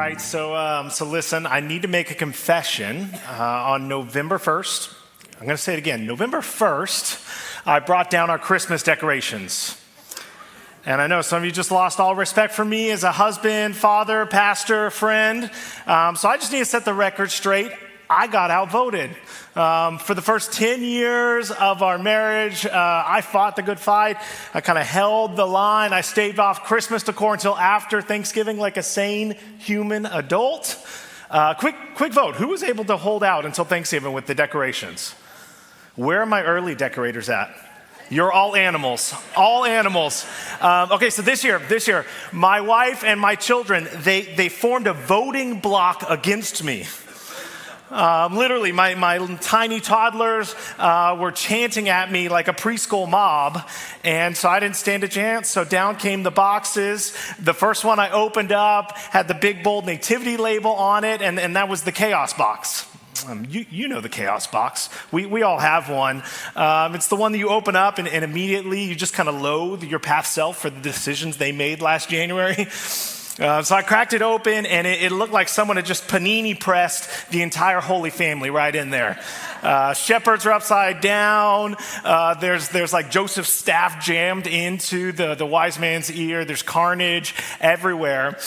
right, so listen, I need to make a confession. On November 1st, I'm going to say it again, November 1st, I brought down our Christmas decorations. And I know some of you just lost all respect for me as a husband, father, pastor, friend. So I just need to set the record straight. I got outvoted. For the first 10 years of our marriage, I fought the good fight. I kind of held the line. I staved off Christmas decor until after Thanksgiving like a sane human adult. Quick vote. Who was able to hold out until Thanksgiving with the decorations? Where are my early decorators at? You're all animals, all animals. Okay, so this year, my wife and my children, they formed a voting block against me. Literally, my tiny toddlers were chanting at me like a preschool mob, and so I didn't stand a chance. So down came the boxes. The first one I opened up had the big, bold nativity label on it, and that was the chaos box. You know the chaos box. We all have one. It's the one that you open up and immediately you just kind of loathe your past self for the decisions they made last January. So I cracked it open, and it looked like someone had just panini pressed the entire Holy Family right in there. Shepherds are upside down. There's like Joseph's staff jammed into the wise man's ear. There's carnage everywhere.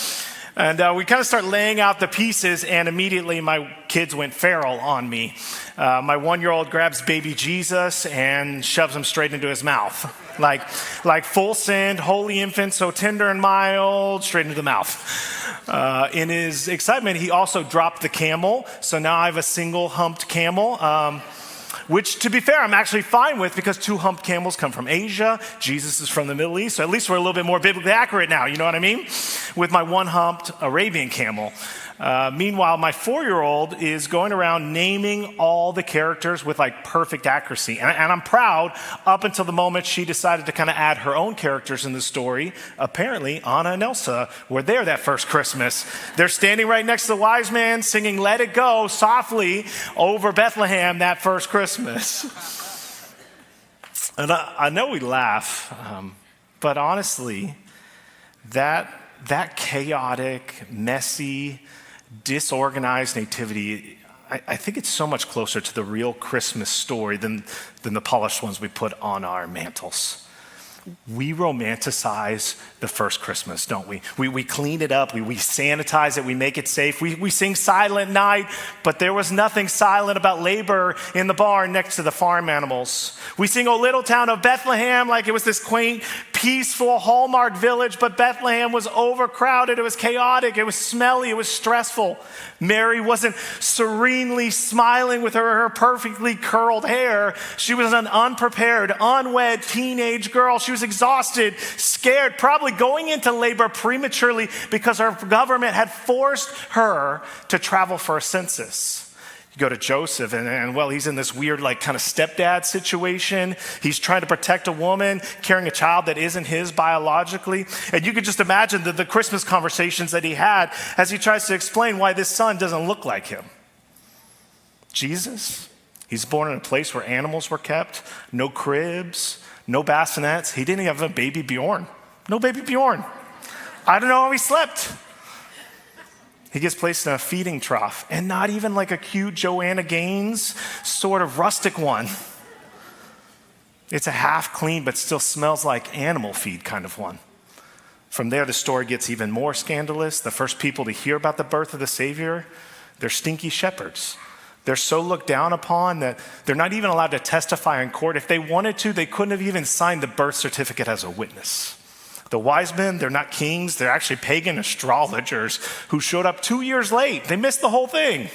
And we kind of start laying out the pieces, and immediately my kids went feral on me. My 1-year-old grabs baby Jesus and shoves him straight into his mouth. Like full send, holy infant, so tender and mild, straight into the mouth. In his excitement, he also dropped the camel. So now I have a single humped camel. Which, to be fair, I'm actually fine with because 2 humped camels come from Asia. Jesus is from the Middle East, so at least we're a little bit more biblically accurate now, you know what I mean? With my 1-humped Arabian camel. Meanwhile, my 4-year-old is going around naming all the characters with like perfect accuracy. And I'm proud up until the moment she decided to kind of add her own characters in the story. Apparently, Anna and Elsa were there that first Christmas. They're standing right next to the wise man singing Let It Go softly over Bethlehem that first Christmas. And I know we laugh, but honestly, that chaotic, messy, disorganized nativity, I think it's so much closer to the real Christmas story than the polished ones we put on our mantles. We romanticize the first Christmas, don't we? We clean it up, we sanitize it, we make it safe. We sing Silent Night, but there was nothing silent about labor in the barn next to the farm animals. We sing O Little Town of Bethlehem like it was this quaint, peaceful Hallmark village, but Bethlehem was overcrowded, it was chaotic, it was smelly, it was stressful. Mary wasn't serenely smiling with her perfectly curled hair. She was an unprepared, unwed teenage girl. She was exhausted, scared, probably going into labor prematurely because her government had forced her to travel for a census. You go to Joseph and well, he's in this weird like kind of stepdad situation. He's trying to protect a woman carrying a child that isn't his biologically. And you could just imagine the Christmas conversations that he had as he tries to explain why this son doesn't look like him. Jesus, he's born in a place where animals were kept, no cribs, no bassinets. He didn't even have a baby Bjorn. No baby Bjorn. I don't know how he slept. He gets placed in a feeding trough, and not even like a cute Joanna Gaines sort of rustic one. It's a half clean, but still smells like animal feed kind of one. From there, the story gets even more scandalous. The first people to hear about the birth of the Savior, they're stinky shepherds. They're so looked down upon that they're not even allowed to testify in court. If they wanted to, they couldn't have even signed the birth certificate as a witness. The wise men, they're not kings. They're actually pagan astrologers who showed up 2 years late. They missed the whole thing.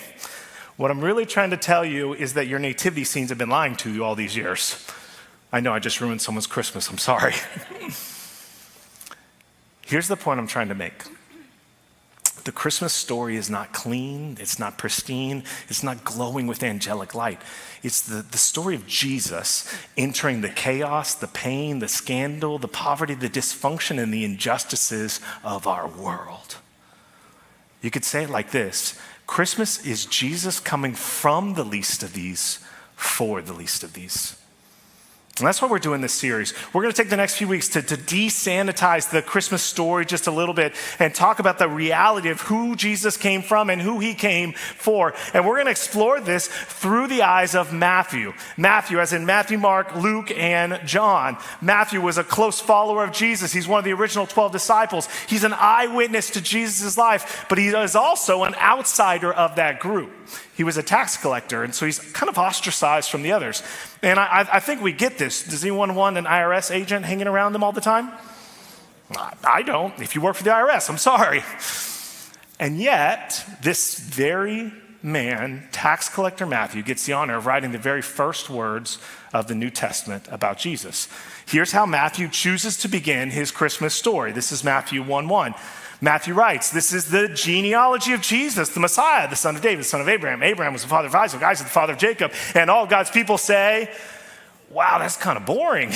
What I'm really trying to tell you is that your nativity scenes have been lying to you all these years. I know I just ruined someone's Christmas. I'm sorry. Here's the point I'm trying to make. The Christmas story is not clean, it's not pristine, it's not glowing with angelic light. It's the story of Jesus entering the chaos, the pain, the scandal, the poverty, the dysfunction, and the injustices of our world. You could say it like this: Christmas is Jesus coming from the least of these for the least of these. And that's why we're doing this series. We're going to take the next few weeks to desanitize the Christmas story just a little bit and talk about the reality of who Jesus came from and who he came for. And we're going to explore this through the eyes of Matthew. Matthew, as in Matthew, Mark, Luke, and John. Matthew was a close follower of Jesus. He's one of the original 12 disciples. He's an eyewitness to Jesus' life, but he is also an outsider of that group. He was a tax collector, and so he's kind of ostracized from the others. And I think we get this. Does anyone want an IRS agent hanging around them all the time? I don't. If you work for the IRS, I'm sorry. And yet, this very man, tax collector Matthew, gets the honor of writing the very first words of the New Testament about Jesus. Here's how Matthew chooses to begin his Christmas story. This is Matthew 1:1. Matthew writes, this is the genealogy of Jesus, the Messiah, the son of David, the son of Abraham. Abraham was the father of Isaac, Isaac the father of Jacob. And all God's people say, wow, that's kind of boring.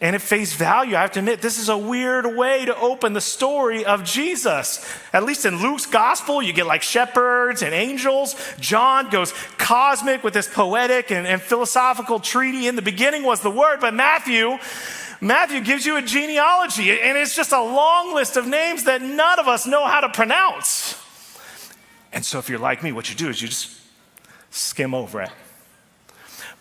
And at face value, I have to admit, this is a weird way to open the story of Jesus. At least in Luke's gospel, you get like shepherds and angels. John goes cosmic with this poetic and philosophical treaty. In the beginning was the Word, but Matthew gives you a genealogy, and it's just a long list of names that none of us know how to pronounce. And so if you're like me, what you do is you just skim over it.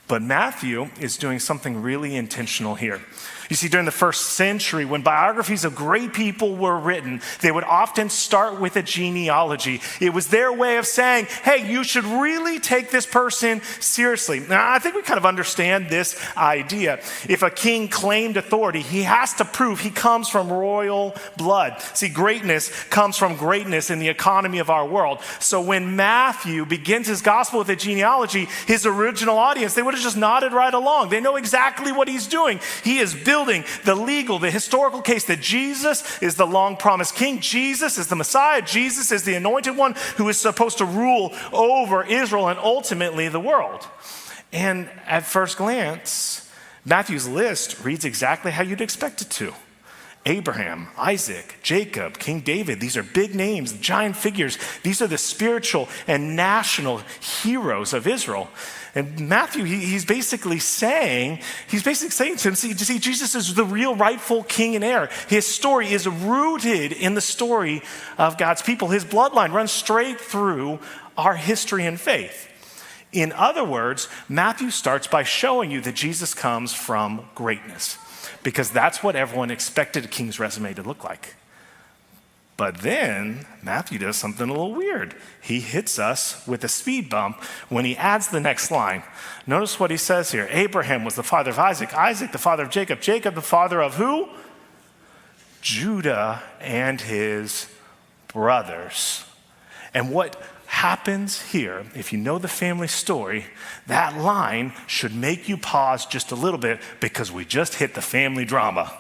But Matthew is doing something really intentional here. You see, during the first century, when biographies of great people were written, they would often start with a genealogy. It was their way of saying, hey, you should really take this person seriously. Now, I think we kind of understand this idea. If a king claimed authority, he has to prove he comes from royal blood. See, greatness comes from greatness in the economy of our world. So when Matthew begins his gospel with a genealogy, his original audience, they would have just nodded right along. They know exactly what he's doing. He is building the legal, the historical case that Jesus is the long-promised king. Jesus is the Messiah. Jesus is the anointed one who is supposed to rule over Israel and ultimately the world. And at first glance, Matthew's list reads exactly how you'd expect it to. Abraham, Isaac, Jacob, King David. These are big names, giant figures. These are the spiritual and national heroes of Israel. And Matthew, he's basically saying to him, see, Jesus is the real rightful king and heir. His story is rooted in the story of God's people. His bloodline runs straight through our history and faith. In other words, Matthew starts by showing you that Jesus comes from greatness, because that's what everyone expected a king's resume to look like. But then Matthew does something a little weird. He hits us with a speed bump when he adds the next line. Notice what he says here. Abraham was the father of Isaac, Isaac the father of Jacob, Jacob the father of who? Judah and his brothers. And what happens here, if you know the family story, that line should make you pause just a little bit, because we just hit the family drama.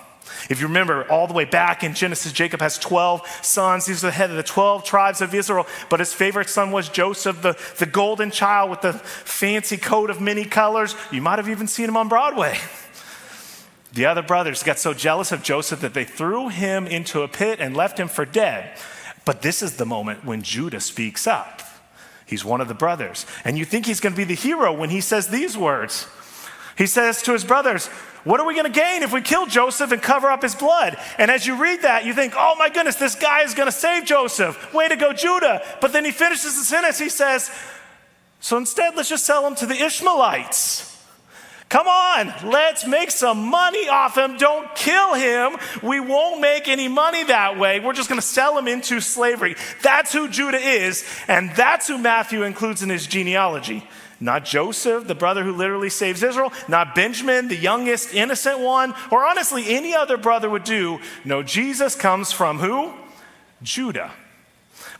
If you remember all the way back in Genesis, Jacob has 12 sons. He's the head of the 12 tribes of Israel, but his favorite son was Joseph, the golden child with the fancy coat of many colors. You might have even seen him on Broadway. The other brothers got so jealous of Joseph that they threw him into a pit and left him for dead. But this is the moment when Judah speaks up. He's one of the brothers. And you think he's going to be the hero when he says these words. He says to his brothers, what are we going to gain if we kill Joseph and cover up his blood? And as you read that, you think, oh my goodness, this guy is going to save Joseph. Way to go, Judah. But then he finishes the sentence. He says, so instead, let's just sell him to the Ishmaelites. Come on, let's make some money off him. Don't kill him. We won't make any money that way. We're just going to sell him into slavery. That's who Judah is, and that's who Matthew includes in his genealogy. Not Joseph, the brother who literally saves Israel. Not Benjamin, the youngest innocent one. Or honestly, any other brother would do. No, Jesus comes from who? Judah.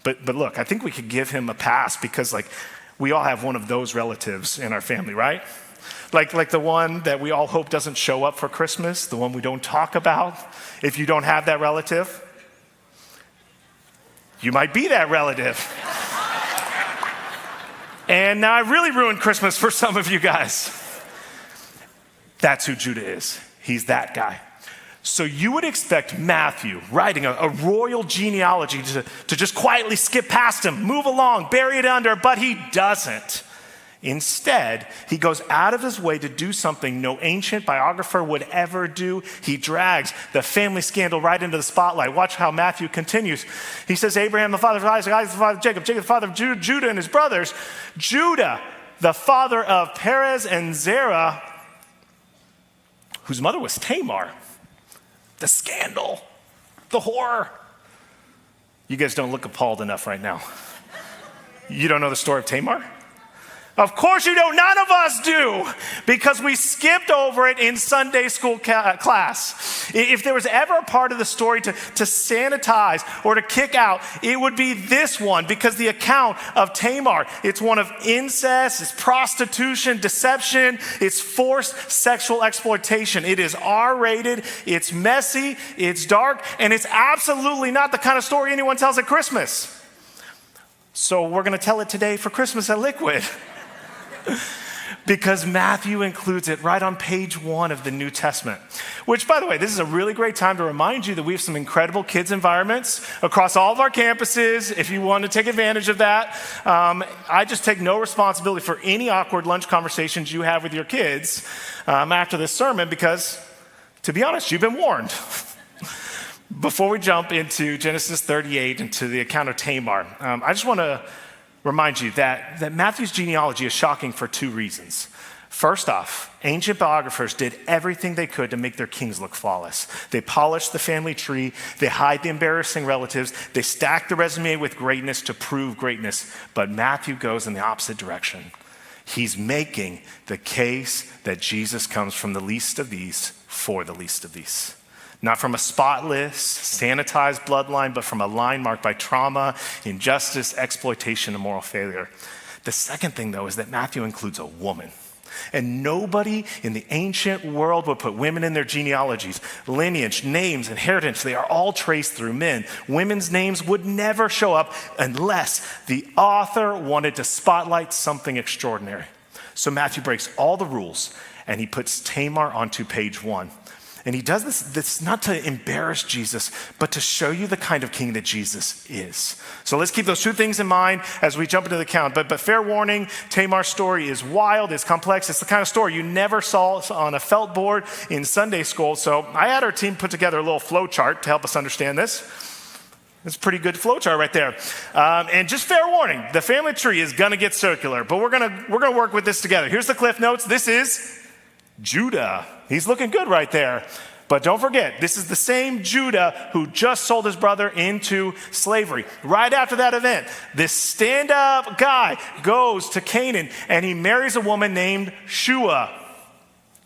But look, I think we could give him a pass because we all have one of those relatives in our family, right? Like the one that we all hope doesn't show up for Christmas, the one we don't talk about. If you don't have that relative, you might be that relative. And now I really ruined Christmas for some of you guys. That's who Judah is. He's that guy. So you would expect Matthew, writing a royal genealogy, to just quietly skip past him, move along, bury it under, but he doesn't. Instead, he goes out of his way to do something no ancient biographer would ever do. He drags the family scandal right into the spotlight. Watch how Matthew continues. He says, Abraham, the father of Isaac, Isaac, the father of Jacob, Jacob, the father of Judah and his brothers, Judah, the father of Perez and Zerah, whose mother was Tamar. The scandal, the horror. You guys don't look appalled enough right now. You don't know the story of Tamar? Of course you don't. None of us do, because we skipped over it in Sunday school class. If there was ever a part of the story to sanitize or to kick out, it would be this one, because the account of Tamar, it's one of incest, it's prostitution, deception, it's forced sexual exploitation. It is R-rated, it's messy, it's dark, and it's absolutely not the kind of story anyone tells at Christmas. So we're going to tell it today for Christmas at Liquid. Because Matthew includes it right on page 1 of the New Testament. Which, by the way, this is a really great time to remind you that we have some incredible kids environments across all of our campuses, if you want to take advantage of that. I just take no responsibility for any awkward lunch conversations you have with your kids after this sermon, because, to be honest, you've been warned. Before we jump into Genesis 38 and to the account of Tamar, I just want to remind you that Matthew's genealogy is shocking for 2 reasons. First off, ancient biographers did everything they could to make their kings look flawless. They polished the family tree, they hide the embarrassing relatives, they stack the resume with greatness to prove greatness. But Matthew goes in the opposite direction. He's making the case that Jesus comes from the least of these for the least of these. Not from a spotless, sanitized bloodline, but from a line marked by trauma, injustice, exploitation, and moral failure. The second thing, though, is that Matthew includes a woman. And nobody in the ancient world would put women in their genealogies. Lineage, names, inheritance, they are all traced through men. Women's names would never show up unless the author wanted to spotlight something extraordinary. So Matthew breaks all the rules, and he puts Tamar onto page 1. And he does this not to embarrass Jesus, but to show you the kind of king that Jesus is. So let's keep those 2 things in mind as we jump into the account. But fair warning, Tamar's story is wild, it's complex, it's the kind of story you never saw on a felt board in Sunday school. So I had our team put together a little flow chart to help us understand this. It's a pretty good flow chart right there. And just fair warning, the family tree is gonna get circular, but we're gonna work with this together. Here's the Cliff Notes. This is Judah. He's looking good right there. But don't forget, this is the same Judah who just sold his brother into slavery. Right after that event, this stand-up guy goes to Canaan and he marries a woman named Shua.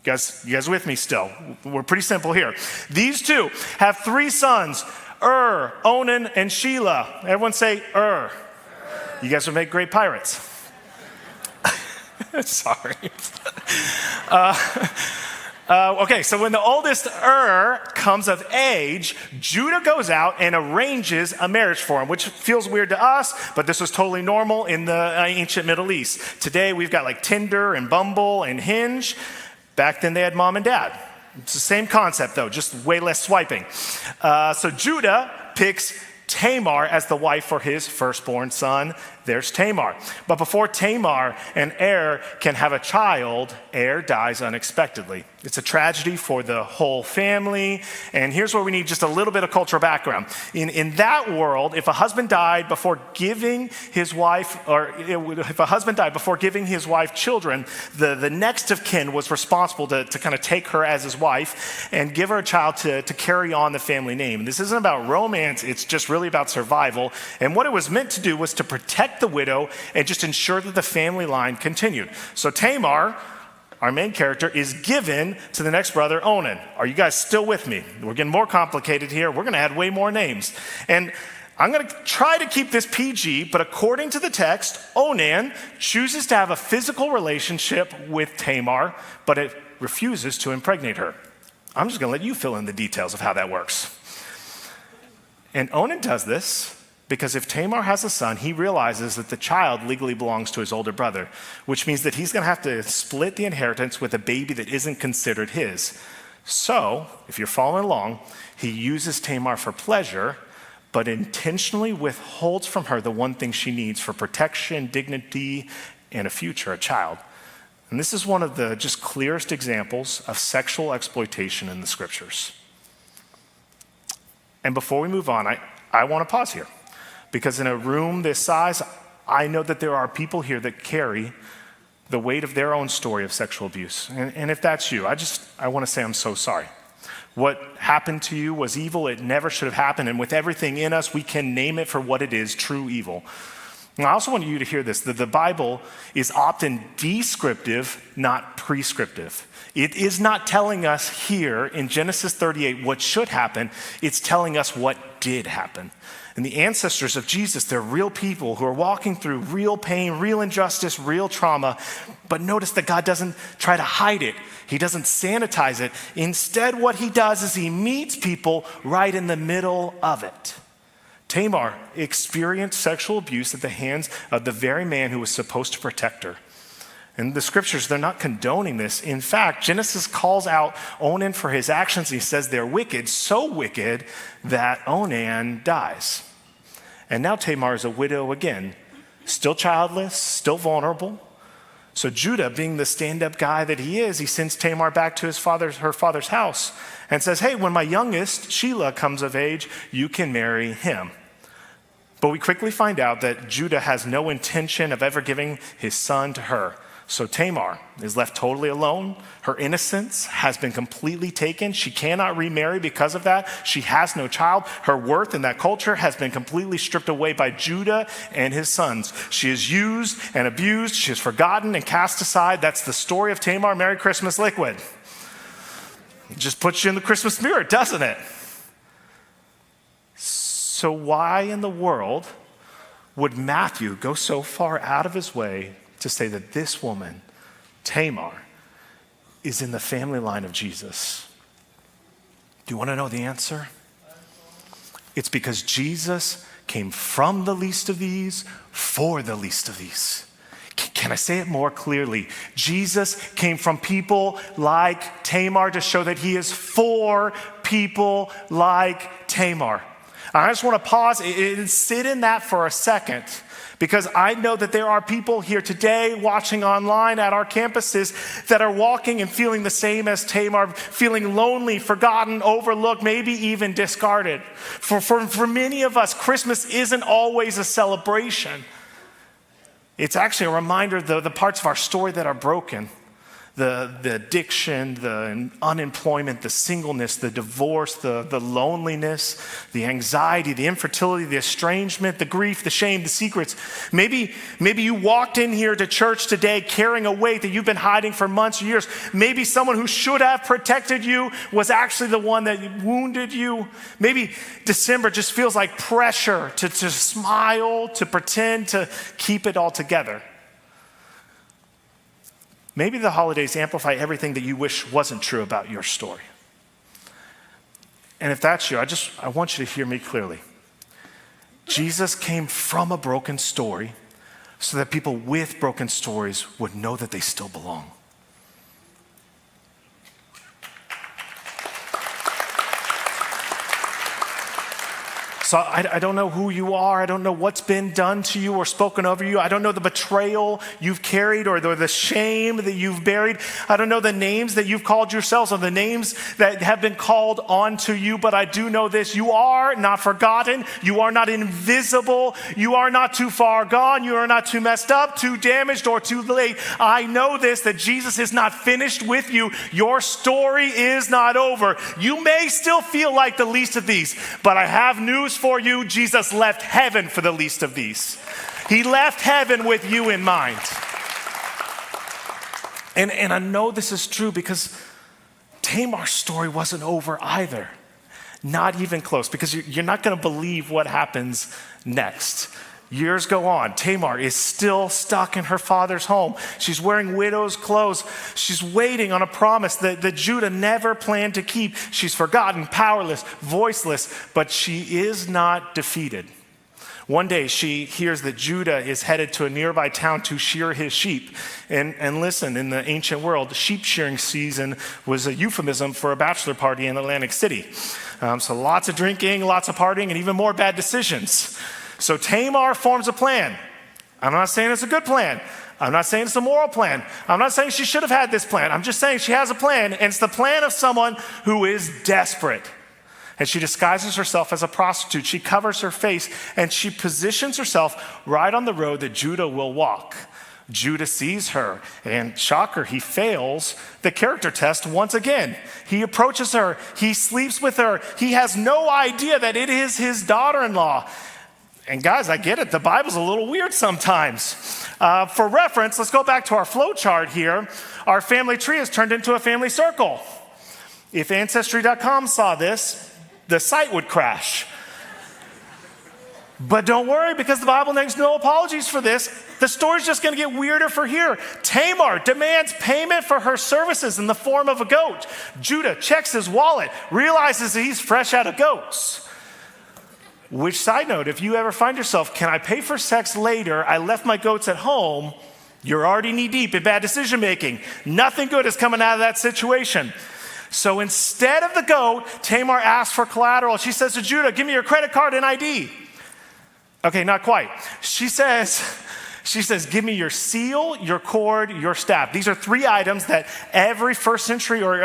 You guys with me still? We're pretty simple here. These 2 have 3 sons, Onan, and Shelah. Everyone say You guys would make great pirates. Sorry. Okay, so when the oldest comes of age, Judah goes out and arranges a marriage for him, which feels weird to us, but this was totally normal in the ancient Middle East. Today, we've got like Tinder and Bumble and Hinge. Back then, they had mom and dad. It's the same concept, though, just way less swiping. So Judah picks Tamar as the wife for his firstborn son. There's Tamar. But before Tamar and can have a child, dies unexpectedly. It's a tragedy for the whole family. And here's where we need just a little bit of cultural background. In that world, if a husband died before giving his wife, children, the next of kin was responsible to kind of take her as his wife and give her a child to carry on the family name. This isn't about romance, it's just really about survival. And what it was meant to do was to protect the widow and just ensure that the family line continued. So Tamar, our main character, is given to the next brother, Onan. Are you guys still with me? We're getting more complicated here. We're going to add way more names. And I'm going to try to keep this PG, but according to the text, Onan chooses to have a physical relationship with Tamar, but it refuses to impregnate her. I'm just going to let you fill in the details of how that works. And Onan does this because if Tamar has a son, he realizes that the child legally belongs to his older brother, which means that he's going to have to split the inheritance with a baby that isn't considered his. So, if you're following along, he uses Tamar for pleasure, but intentionally withholds from her the one thing she needs for protection, dignity, and a future, a child. And this is one of the just clearest examples of sexual exploitation in the scriptures. And before we move on, I want to pause here, because in a room this size, I know that there are people here that carry the weight of their own story of sexual abuse. And if that's you, I want to say I'm so sorry. What happened to you was evil. It never should have happened. And with everything in us, we can name it for what it is, true evil. And I also want you to hear this, that the Bible is often descriptive, not prescriptive. It is not telling us here in Genesis 38 what should happen. It's telling us what did happen. And the ancestors of Jesus, they're real people who are walking through real pain, real injustice, real trauma. But notice that God doesn't try to hide it. He doesn't sanitize it. Instead, what he does is he meets people right in the middle of it. Tamar experienced sexual abuse at the hands of the very man who was supposed to protect her. And the scriptures, they're not condoning this. In fact, Genesis calls out Onan for his actions. He says they're wicked, so wicked that Onan dies. And now Tamar is a widow again, still childless, still vulnerable. So Judah, being the stand-up guy that he is, he sends Tamar back to her father's house and says, hey, when my youngest, Shelah, comes of age, you can marry him. But we quickly find out that Judah has no intention of ever giving his son to her. So Tamar is left totally alone. Her innocence has been completely taken. She cannot remarry because of that. She has no child. Her worth in that culture has been completely stripped away by Judah and his sons. She is used and abused. She is forgotten and cast aside. That's the story of Tamar. Merry Christmas, Liquid. It just puts you in the Christmas spirit, doesn't it? So why in the world would Matthew go so far out of his way to say that this woman, Tamar, is in the family line of Jesus? Do you want to know the answer? It's because Jesus came from the least of these for the least of these. Can I say it more clearly? Jesus came from people like Tamar to show that he is for people like Tamar. I just want to pause and sit in that for a second, because I know that there are people here today watching online at our campuses that are walking and feeling the same as Tamar, feeling lonely, forgotten, overlooked, maybe even discarded. For many of us, Christmas isn't always a celebration. It's actually a reminder of the parts of our story that are broken. The addiction, the unemployment, the singleness, the divorce, the loneliness, the anxiety, the infertility, the estrangement, the grief, the shame, the secrets. Maybe you walked in here to church today carrying a weight that you've been hiding for months or years. Maybe someone who should have protected you was actually the one that wounded you. Maybe December just feels like pressure to smile, to pretend, to keep it all together. Maybe the holidays amplify everything that you wish wasn't true about your story. And if that's you, I want you to hear me clearly. Jesus came from a broken story so that people with broken stories would know that they still belong. So I don't know who you are. I don't know what's been done to you or spoken over you. I don't know the betrayal you've carried or the shame that you've buried. I don't know the names that you've called yourselves or the names that have been called onto you. But I do know this. You are not forgotten. You are not invisible. You are not too far gone. You are not too messed up, too damaged, or too late. I know this, that Jesus is not finished with you. Your story is not over. You may still feel like the least of these, but I have news for you. Jesus left heaven for the least of these. He left heaven with you in mind. And I know this is true because Tamar's story wasn't over either. Not even close, because you're not going to believe what happens next. Years go on. Tamar is still stuck in her father's home. She's wearing widow's clothes. She's waiting on a promise that Judah never planned to keep. She's forgotten, powerless, voiceless, but she is not defeated. One day she hears that Judah is headed to a nearby town to shear his sheep. And listen, in the ancient world, sheep shearing season was a euphemism for a bachelor party in Atlantic City. So lots of drinking, lots of partying, and even more bad decisions. So Tamar forms a plan. I'm not saying it's a good plan. I'm not saying it's a moral plan. I'm not saying she should have had this plan. I'm just saying she has a plan, and it's the plan of someone who is desperate. And she disguises herself as a prostitute. She covers her face, and she positions herself right on the road that Judah will walk. Judah sees her, and shocker, he fails the character test once again. He approaches her. He sleeps with her. He has no idea that it is his daughter-in-law. And guys, I get it. The Bible's a little weird sometimes. For reference, let's go back to our flow chart here. Our family tree has turned into a family circle. If Ancestry.com saw this, the site would crash. But don't worry, because the Bible makes no apologies for this. The story's just going to get weirder for here. Tamar demands payment for her services in the form of a goat. Judah checks his wallet, realizes that he's fresh out of goats. Which, side note, if you ever find yourself, can I pay for sex later? I left my goats at home. You're already knee deep in bad decision making. Nothing good is coming out of that situation. So instead of the goat, Tamar asks for collateral. She says to Judah, give me your credit card and ID. Okay, not quite. She says, give me your seal, your cord, your staff. These are three items that every first century or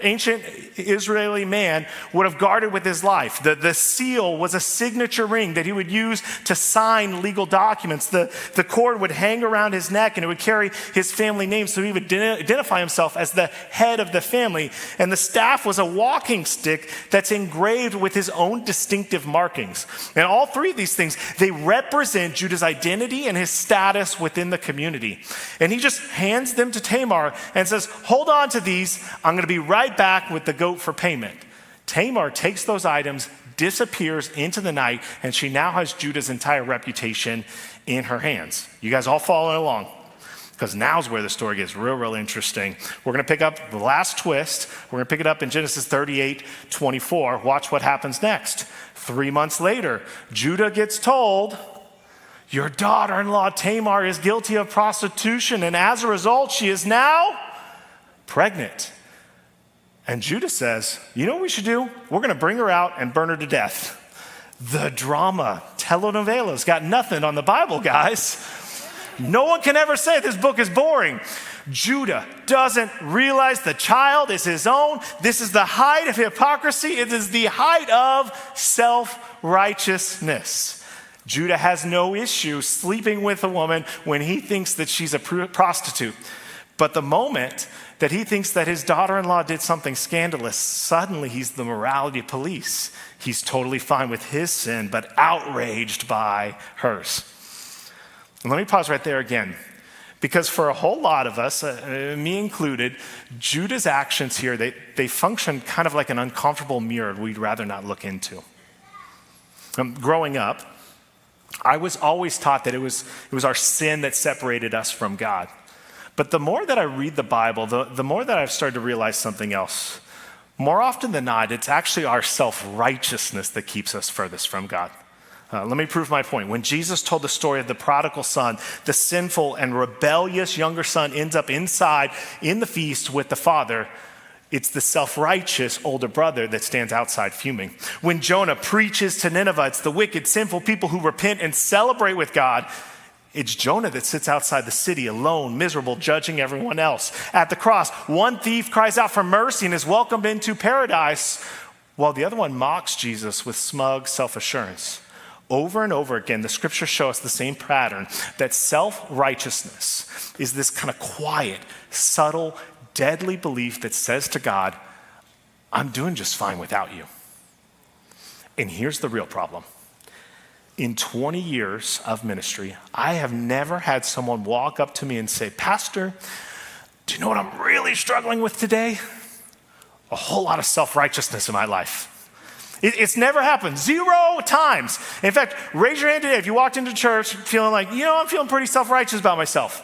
ancient Israeli man would have guarded with his life. The seal was a signature ring that he would use to sign legal documents. The cord would hang around his neck, and it would carry his family name, so he would identify himself as the head of the family. And the staff was a walking stick that's engraved with his own distinctive markings. And all three of these things, they represent Judah's identity and his status within the community. And he just hands them to Tamar and says, hold on to these. I'm going to be right back with the goat for payment. Tamar takes those items, disappears into the night, and she now has Judah's entire reputation in her hands. You guys all following along? Because now's where the story gets real interesting. We're going to pick up the last twist. We're going to pick it up in Genesis 38:24. Watch what happens next. 3 months later, Judah gets told, your daughter-in-law Tamar is guilty of prostitution, and as a result, she is now pregnant. And Judah says, you know what we should do? We're going to bring her out and burn her to death. The drama, telenovelas, got nothing on the Bible, guys. No one can ever say this book is boring. Judah doesn't realize the child is his own. This is the height of hypocrisy. It is the height of self-righteousness. Judah has no issue sleeping with a woman when he thinks that she's a prostitute. But the moment that he thinks that his daughter-in-law did something scandalous, suddenly he's the morality police. He's totally fine with his sin, but outraged by hers. And let me pause right there again. Because for a whole lot of us, me included, Judah's actions here, they function kind of like an uncomfortable mirror we'd rather not look into. Growing up, I was always taught that it was our sin that separated us from God. But the more that I read the Bible, the more that I've started to realize something else. More often than not, it's actually our self-righteousness that keeps us furthest from God. Let me prove my point. When Jesus told the story of the prodigal son, the sinful and rebellious younger son ends up inside in the feast with the father. It's the self-righteous older brother that stands outside fuming. When Jonah preaches to Nineveh, it's the wicked, sinful people who repent and celebrate with God. It's Jonah that sits outside the city alone, miserable, judging everyone else. At the cross, one thief cries out for mercy and is welcomed into paradise, while the other one mocks Jesus with smug self-assurance. Over and over again, the scriptures show us the same pattern, that self-righteousness is this kind of quiet, subtle, deadly belief that says to God, I'm doing just fine without you. And here's the real problem. In 20 years of ministry, I have never had someone walk up to me and say, Pastor, do you know what I'm really struggling with today? A whole lot of self-righteousness in my life. It's never happened. 0 times. In fact, raise your hand today if you walked into church feeling like, I'm feeling pretty self-righteous about myself.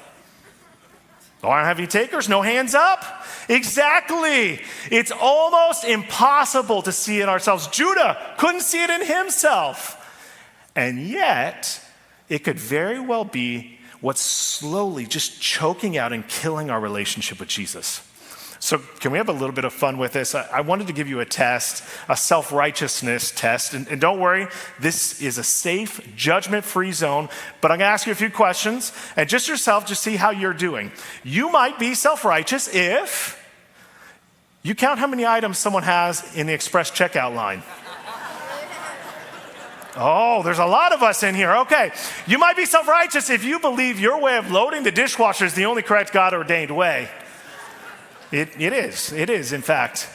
Oh, I don't have any takers? No hands up? Exactly. It's almost impossible to see in ourselves. Judah couldn't see it in himself. And yet, it could very well be what's slowly just choking out and killing our relationship with Jesus. So can we have a little bit of fun with this? I wanted to give you a test, a self-righteousness test. And don't worry, this is a safe, judgment-free zone. But I'm going to ask you a few questions. And just yourself, just see how you're doing. You might be self-righteous if you count how many items someone has in the express checkout line. Oh, there's a lot of us in here. Okay. You might be self-righteous if you believe your way of loading the dishwasher is the only correct God-ordained way. It is, in fact.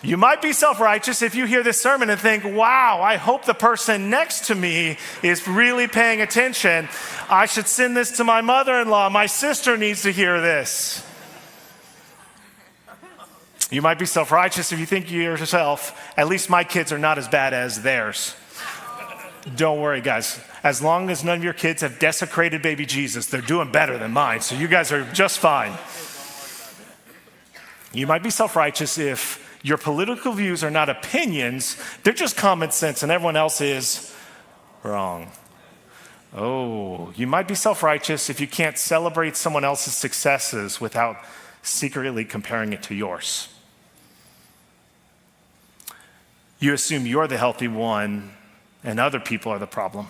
You might be self-righteous if you hear this sermon and think, wow, I hope the person next to me is really paying attention. I should send this to my mother-in-law. My sister needs to hear this. You might be self-righteous if you think to yourself, at least my kids are not as bad as theirs. Don't worry, guys. As long as none of your kids have desecrated baby Jesus, they're doing better than mine. So you guys are just fine. You might be self-righteous if your political views are not opinions, they're just common sense and everyone else is wrong. Oh, you might be self-righteous if you can't celebrate someone else's successes without secretly comparing it to yours. You assume you're the healthy one and other people are the problem.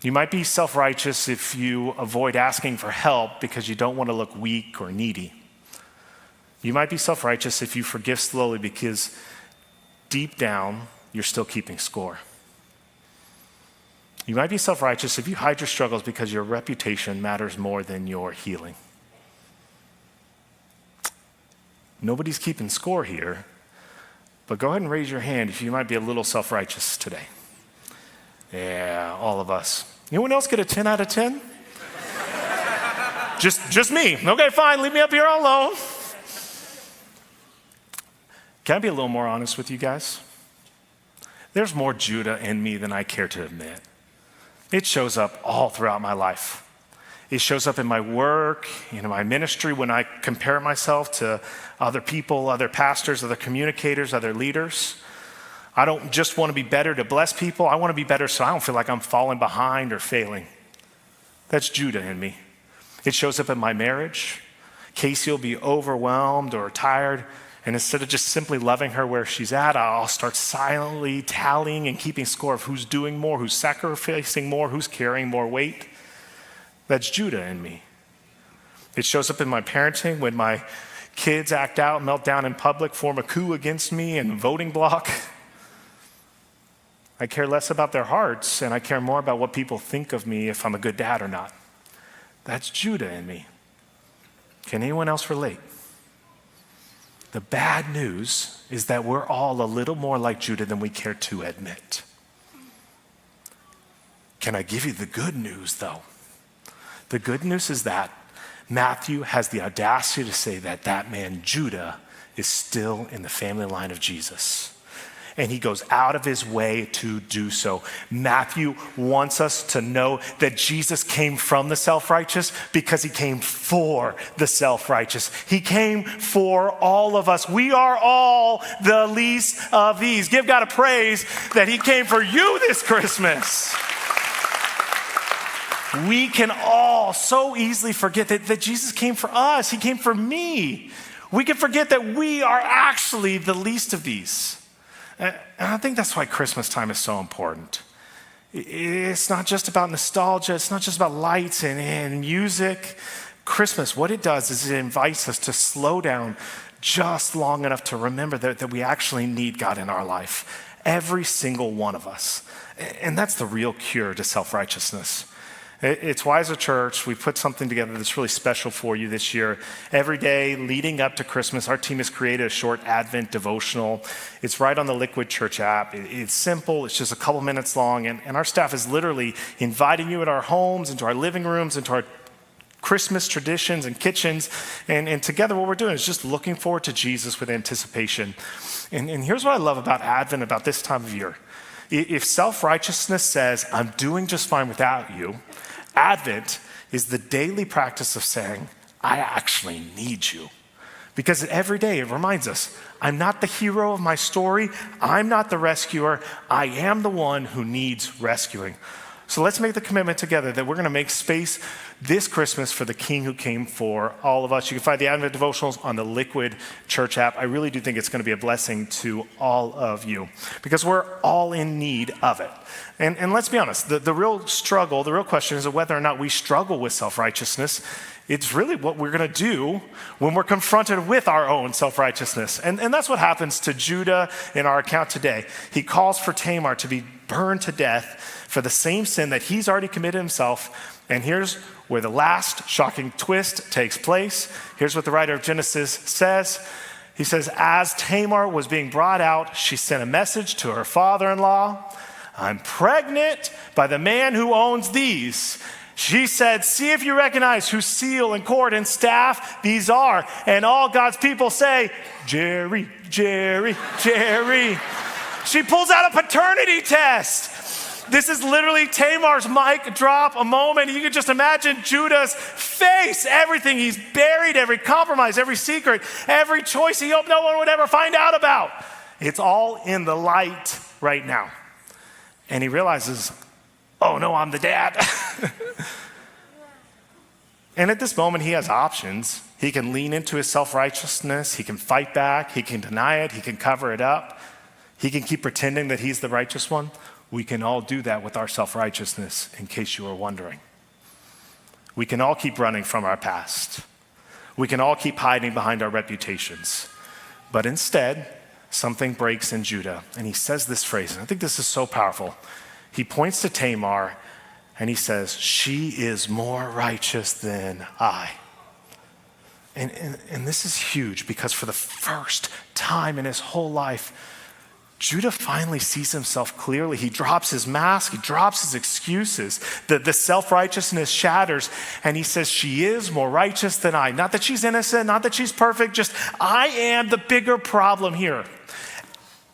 You might be self-righteous if you avoid asking for help because you don't want to look weak or needy. You might be self-righteous if you forgive slowly because deep down, you're still keeping score. You might be self-righteous if you hide your struggles because your reputation matters more than your healing. Nobody's keeping score here, but go ahead and raise your hand if you might be a little self-righteous today. Yeah, all of us. Anyone else get a 10 out of 10? Just me. Okay, fine, leave me up here alone. Can I be a little more honest with you guys? There's more Judah in me than I care to admit. It shows up all throughout my life. It shows up in my work, in my ministry, when I compare myself to other people, other pastors, other communicators, other leaders. I don't just want to be better to bless people. I want to be better so I don't feel like I'm falling behind or failing. That's Judah in me. It shows up in my marriage. Casey will be overwhelmed or tired. And instead of just simply loving her where she's at, I'll start silently tallying and keeping score of who's doing more, who's sacrificing more, who's carrying more weight. That's Judah in me. It shows up in my parenting when my kids act out, melt down in public, form a coup against me and voting block. I care less about their hearts and I care more about what people think of me if I'm a good dad or not. That's Judah in me. Can anyone else relate? The bad news is that we're all a little more like Judah than we care to admit. Can I give you the good news, though? The good news is that Matthew has the audacity to say that that man, Judah, is still in the family line of Jesus. And he goes out of his way to do so. Matthew wants us to know that Jesus came from the self-righteous because he came for the self-righteous. He came for all of us. We are all the least of these. Give God a praise that he came for you this Christmas. We can all so easily forget that Jesus came for us. He came for me. We can forget that we are actually the least of these. And I think that's why Christmas time is so important. It's not just about nostalgia. It's not just about lights and music. Christmas, what it does is it invites us to slow down just long enough to remember that we actually need God in our life. Every single one of us. And that's the real cure to self-righteousness. It's why as a church, we put something together that's really special for you this year. Every day leading up to Christmas, our team has created a short Advent devotional. It's right on the Liquid Church app. It's simple. It's just a couple minutes long. And our staff is literally inviting you into our homes, into our living rooms, into our Christmas traditions and kitchens. And together what we're doing is just looking forward to Jesus with anticipation. And here's what I love about Advent, about this time of year. If self-righteousness says, I'm doing just fine without you, Advent is the daily practice of saying, I actually need you. Because every day it reminds us, I'm not the hero of my story. I'm not the rescuer. I am the one who needs rescuing. So let's make the commitment together that we're going to make space this Christmas for the King who came for all of us. You can find the Advent devotionals on the Liquid Church app. I really do think it's going to be a blessing to all of you because we're all in need of it. And let's be honest, the real struggle, the real question is whether or not we struggle with self-righteousness. It's really what we're going to do when we're confronted with our own self-righteousness. And that's what happens to Judah in our account today. He calls for Tamar to be burned to death for the same sin that he's already committed himself. And here's where the last shocking twist takes place. Here's what the writer of Genesis says. He says, as Tamar was being brought out, she sent a message to her father-in-law. I'm pregnant by the man who owns these. She said, see if you recognize whose seal and cord and staff these are. And all God's people say, Jerry, Jerry, Jerry. She pulls out a paternity test. This is literally Tamar's mic drop a moment. You can just imagine Judah's face, everything he's buried, every compromise, every secret, every choice he hoped no one would ever find out about. It's all in the light right now. And he realizes, oh no, I'm the dad. And at this moment, he has options. He can lean into his self-righteousness. He can fight back. He can deny it. He can cover it up. He can keep pretending that he's the righteous one. We can all do that with our self-righteousness, in case you were wondering. We can all keep running from our past. We can all keep hiding behind our reputations. But instead, something breaks in Judah. And he says this phrase, and I think this is so powerful. He points to Tamar and he says, she is more righteous than I. And this is huge because for the first time in his whole life, Judah finally sees himself clearly. He drops his mask, he drops his excuses. The self-righteousness shatters, and he says, she is more righteous than I. Not that she's innocent, not that she's perfect, just I am the bigger problem here.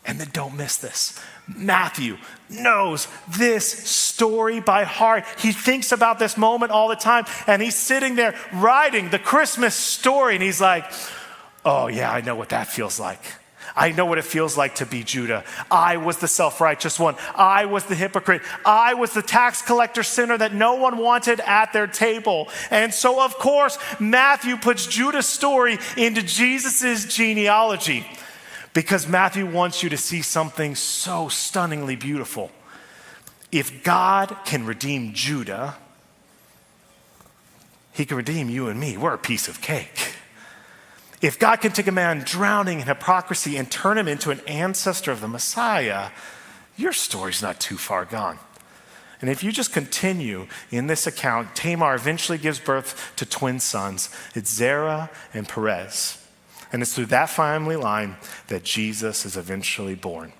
And then don't miss this. Matthew knows this story by heart. He thinks about this moment all the time, and he's sitting there writing the Christmas story, and he's like, oh yeah, I know what that feels like. I know what it feels like to be Judah. I was the self-righteous one. I was the hypocrite. I was the tax collector sinner that no one wanted at their table. And so, of course, Matthew puts Judah's story into Jesus' genealogy because Matthew wants you to see something so stunningly beautiful. If God can redeem Judah, he can redeem you and me. We're a piece of cake. If God can take a man drowning in hypocrisy and turn him into an ancestor of the Messiah, your story's not too far gone. And if you just continue in this account, Tamar eventually gives birth to twin sons. It's Zerah and Perez. And it's through that family line that Jesus is eventually born.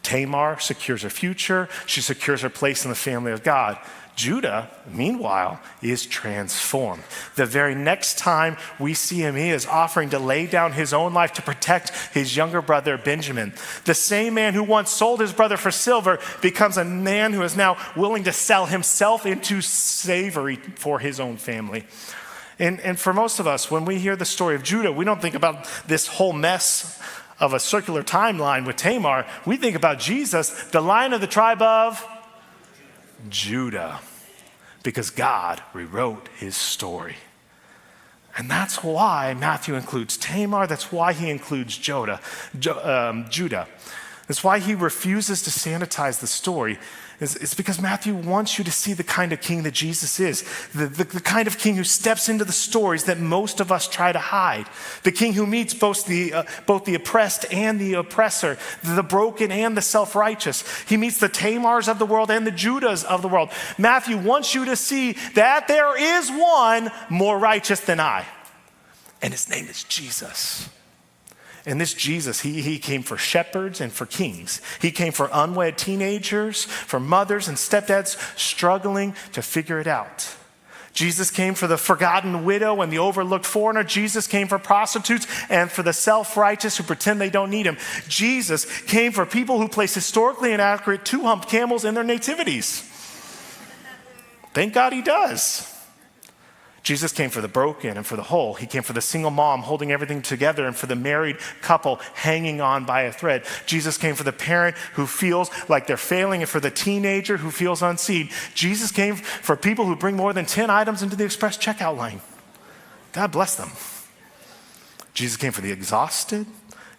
Tamar secures her future. She secures her place in the family of God. Judah, meanwhile, is transformed. The very next time we see him, he is offering to lay down his own life to protect his younger brother, Benjamin. The same man who once sold his brother for silver becomes a man who is now willing to sell himself into slavery for his own family. And for most of us, when we hear the story of Judah, we don't think about this whole mess of a circular timeline with Tamar. We think about Jesus, the Lion of the tribe of Judah, because God rewrote his story. And that's why Matthew includes Tamar. That's why he includes Judah. That's why he refuses to sanitize the story. It's because Matthew wants you to see the kind of king that Jesus is, the kind of king who steps into the stories that most of us try to hide, the king who meets both the oppressed and the oppressor, the broken and the self-righteous. He meets the Tamars of the world and the Judahs of the world. Matthew wants you to see that there is one more righteous than I, and his name is Jesus. And this Jesus, he came for shepherds and for kings. He came for unwed teenagers, for mothers and stepdads struggling to figure it out. Jesus came for the forgotten widow and the overlooked foreigner. Jesus came for prostitutes and for the self-righteous who pretend they don't need him. Jesus came for people who place historically inaccurate two-humped camels in their nativities. Thank God he does. Jesus came for the broken and for the whole. He came for the single mom holding everything together and for the married couple hanging on by a thread. Jesus came for the parent who feels like they're failing and for the teenager who feels unseen. Jesus came for people who bring more than 10 items into the express checkout line. God bless them. Jesus came for the exhausted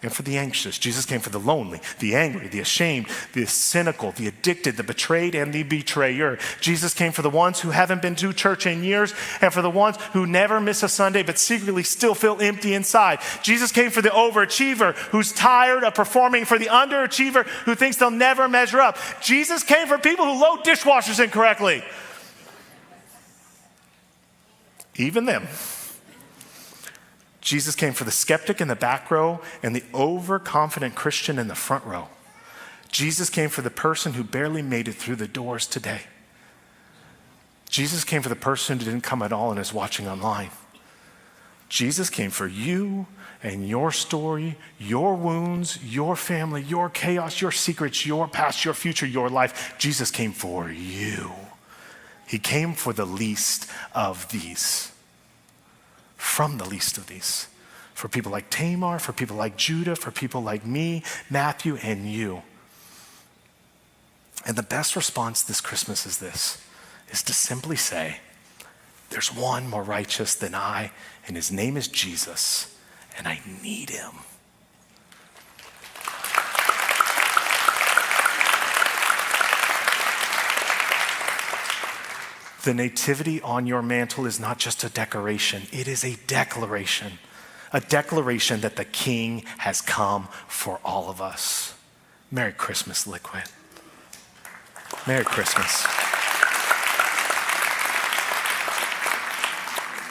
and for the anxious. Jesus came for the lonely, the angry, the ashamed, the cynical, the addicted, the betrayed, and the betrayer. Jesus came for the ones who haven't been to church in years and for the ones who never miss a Sunday but secretly still feel empty inside. Jesus came for the overachiever who's tired of performing, for the underachiever who thinks they'll never measure up. Jesus came for people who load dishwashers incorrectly. Even them. Jesus came for the skeptic in the back row and the overconfident Christian in the front row. Jesus came for the person who barely made it through the doors today. Jesus came for the person who didn't come at all and is watching online. Jesus came for you and your story, your wounds, your family, your chaos, your secrets, your past, your future, your life. Jesus came for you. He came for the least of these. From the least of these. For people like Tamar, for people like Judah, for people like me, Matthew, and you. And the best response this Christmas is to simply say, there's one more righteous than I, and his name is Jesus, and I need him. The nativity on your mantle is not just a decoration, it is a declaration that the King has come for all of us. Merry Christmas, Liquid. Merry Christmas.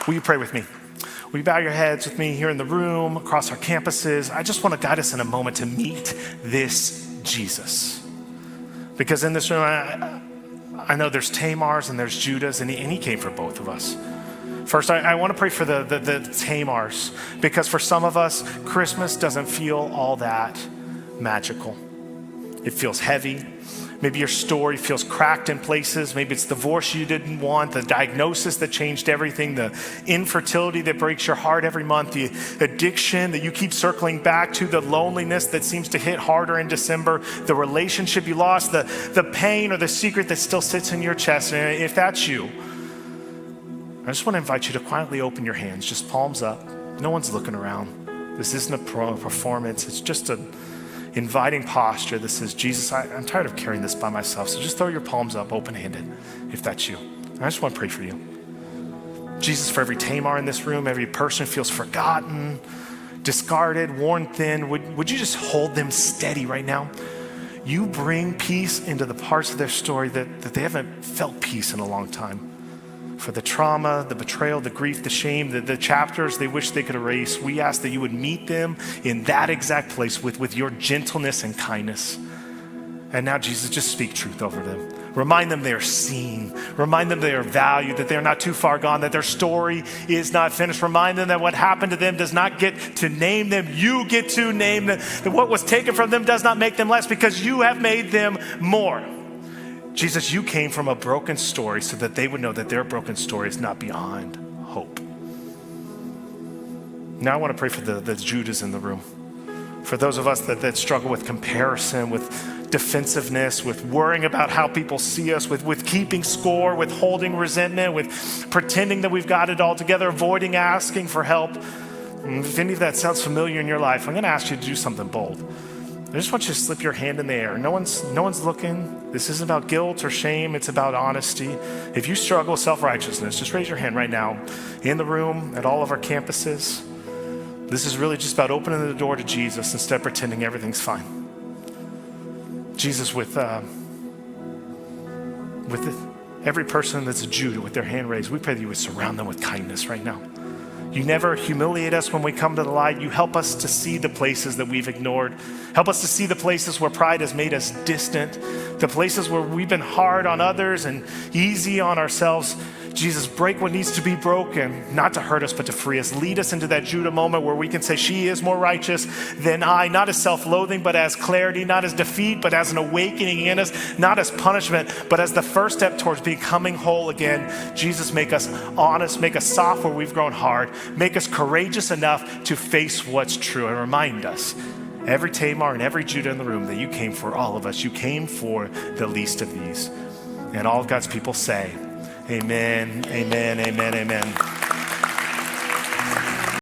Will you pray with me? Will you bow your heads with me here in the room, across our campuses? I just want to guide us in a moment to meet this Jesus. Because in this room, I know there's Tamars and there's Judahs, and he came for both of us. First, I want to pray for the Tamars, because for some of us, Christmas doesn't feel all that magical. It feels heavy. Maybe your story feels cracked in places. Maybe it's the divorce you didn't want, the diagnosis that changed everything, the infertility that breaks your heart every month, the addiction that you keep circling back to, the loneliness that seems to hit harder in December, the relationship you lost, the pain or the secret that still sits in your chest. And if that's you, I just want to invite you to quietly open your hands, just palms up. No one's looking around. This isn't a performance. It's just an inviting posture that says, Jesus, I'm tired of carrying this by myself. So just throw your palms up open-handed if that's you. I just want to pray for you. Jesus, for every Tamar in this room, every person who feels forgotten, discarded, worn thin, would you just hold them steady right now? You bring peace into the parts of their story that they haven't felt peace in a long time. For the trauma, the betrayal, the grief, the shame, the chapters they wish they could erase, we ask that you would meet them in that exact place with your gentleness and kindness. And now, Jesus, just speak truth over them. Remind them they are seen. Remind them they are valued, that they're not too far gone, that their story is not finished. Remind them that what happened to them does not get to name them. You get to name them. That what was taken from them does not make them less, because you have made them more. Jesus, you came from a broken story so that they would know that their broken story is not beyond hope. Now I want to pray for the Judahs in the room. For those of us that struggle with comparison, with defensiveness, with worrying about how people see us, with keeping score, with holding resentment, with pretending that we've got it all together, avoiding asking for help. And if any of that sounds familiar in your life, I'm going to ask you to do something bold. I just want you to slip your hand in the air. No one's looking. This isn't about guilt or shame. It's about honesty. If you struggle with self-righteousness, just raise your hand right now in the room, at all of our campuses. This is really just about opening the door to Jesus instead of pretending everything's fine. Jesus, with every person that's a Judah with their hand raised, we pray that you would surround them with kindness right now. You never humiliate us when we come to the light. You help us to see the places that we've ignored. Help us to see the places where pride has made us distant, the places where we've been hard on others and easy on ourselves. Jesus, break what needs to be broken, not to hurt us, but to free us. Lead us into that Judah moment where we can say, she is more righteous than I, not as self-loathing, but as clarity, not as defeat, but as an awakening in us, not as punishment, but as the first step towards becoming whole again. Jesus, make us honest, make us soft where we've grown hard, make us courageous enough to face what's true, and remind us, every Tamar and every Judah in the room, that you came for all of us. You came for the least of these. And all of God's people say, amen, amen, amen, amen.